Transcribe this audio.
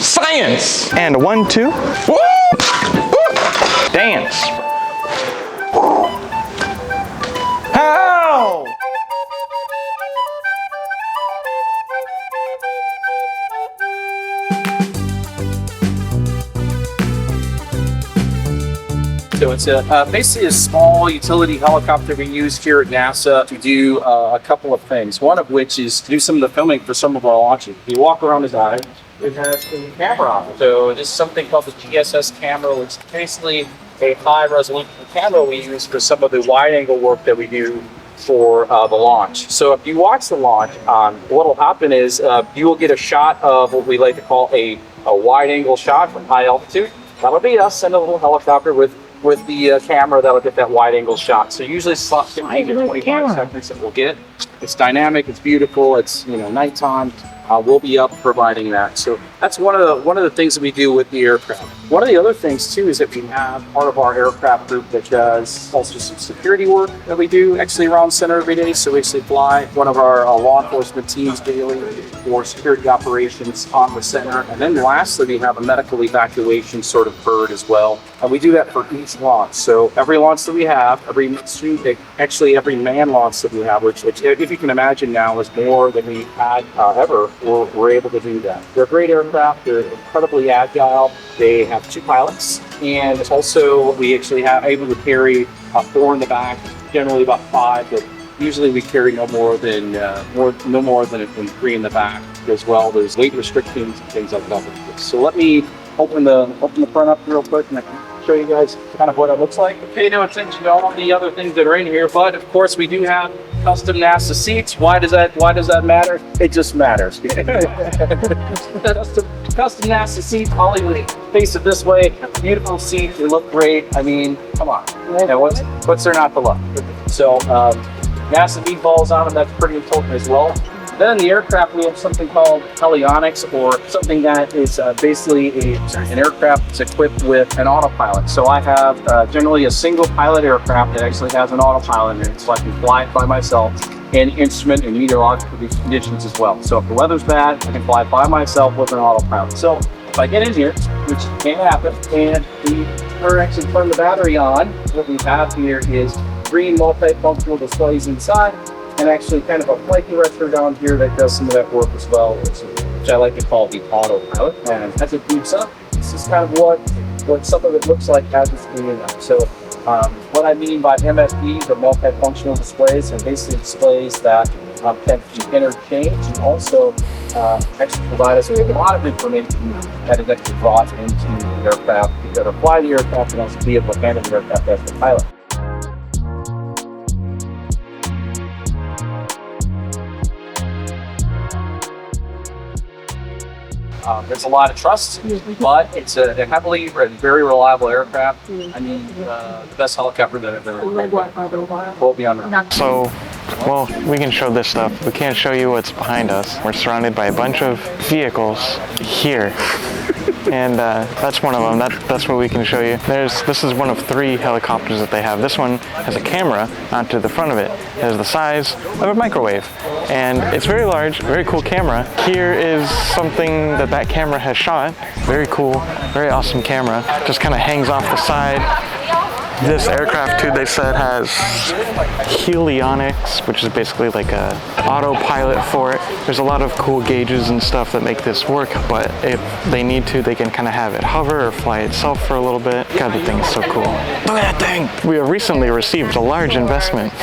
Science. And a 1, 2. Woo! Dance. How? So it's basically a small utility helicopter we use here at NASA to do a couple of things. One of which is to do some of the filming for some of our launches. If you walk around the dive, it has a camera on it. So this is something called the GSS camera, which is basically a high resolution camera we use for some of the wide angle work that we do for the launch. So if you watch the launch, what will happen is you will get a shot of what we like to call a wide angle shot from high altitude. That'll be us in a little helicopter with the camera that'll get that wide angle shot. So usually it's 15 to 25 seconds that we'll get. It's dynamic, it's beautiful, it's nighttime. We'll be up providing that. So that's one of the things that we do with the aircraft. One of the other things too is that we have part of our aircraft group that does also some security work that we do actually around center every day. So we actually fly one of our law enforcement teams daily for security operations on the center. And then lastly, we have a medical evacuation sort of bird as well. And we do that for each launch. So every launch that we have, every manned launch that we have, which if you can imagine now is more than we had ever, we're able to do that. They're great aircraft, they're incredibly agile, they have 2 pilots, and also we actually have able to carry 4 in the back, generally about 5, but usually we carry no more than 3 in the back as well. There's weight restrictions and things like that. So let me open the front up real quick and I can show you guys kind of what it looks like. Pay no attention to all of the other things that are in here, but of course we do have custom NASA seats. Why does that matter? It just matters. Custom NASA seats, Hollywood, face it this way, beautiful seats, they look great. I mean, come on, what's there not to love? So NASA meatballs on them, that's pretty important as well. Then in the aircraft, we have something called helionics, or something that is basically an aircraft that's equipped with an autopilot. So I have generally a single pilot aircraft that actually has an autopilot in it, so I can fly it by myself and instrument and meteorological conditions as well. So if the weather's bad, I can fly by myself with an autopilot. So if I get in here, which can happen, and we actually turn the battery on, what we have here is 3 multifunctional displays inside, and actually kind of a flight director down here that does some of that work as well, which I like to call the autopilot. And as it boots up, this is kind of what some of it looks like as it's booting up. So what I mean by MFDs, or multifunctional displays, are basically displays that can be interchanged and also actually provide us with a lot of information that is actually brought into the aircraft, to fly the aircraft and also be able to handle the aircraft as the pilot. There's a lot of trust, but it's a heavily and very reliable aircraft. I mean, the best helicopter that I've ever will be on. So, well, we can show this stuff. We can't show you what's behind us. We're surrounded by a bunch of vehicles here. And that's one of them. That's what we can show you. This is one of 3 helicopters that they have. This one has a camera onto the front of it. It has the size of a microwave. And it's very large, very cool camera. Here is something that camera has shot. Very cool, very awesome camera. Just kind of hangs off the side. This aircraft too, they said, has helionics, which is basically like a autopilot for it. There's a lot of cool gauges and stuff that make this work, but if they need to, they can kind of have it hover or fly itself for a little bit. God, the thing is so cool. Look at that thing! We have recently received a large investment.